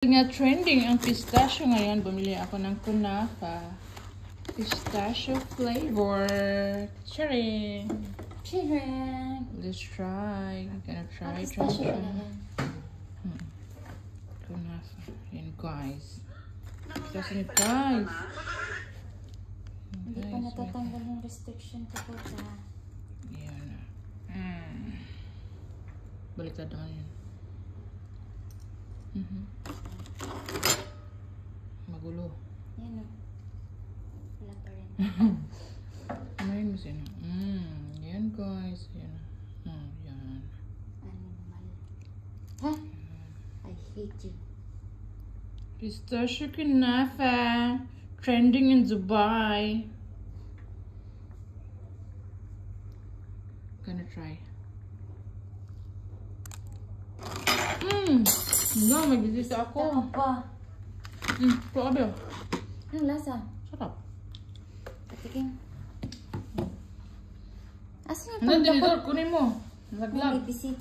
Nga trending ang pistachio ngayon, bumili ako ng kunafa. Pistachio flavor. Charing! Charing! Let's try. Gonna try. Kunafa. Yan guys. Pistachio guys. Hindi pa natatanggal yung restriction ko po sa... Yan na. Baliktad naman yun. Magulo. Yan o. Wala pa rin. Kumain mo sino? Yan guys. Yan. Yan. Animal. Ha? I hate you. Pistachio kunafa. Trending in Dubai. Gonna try. No, magbibisa ako. Pa. Grabe. Anong lasa? Sarap. Patikin. Asan yung Ano, dinidor? Kunin mo. Naglag. May bisita.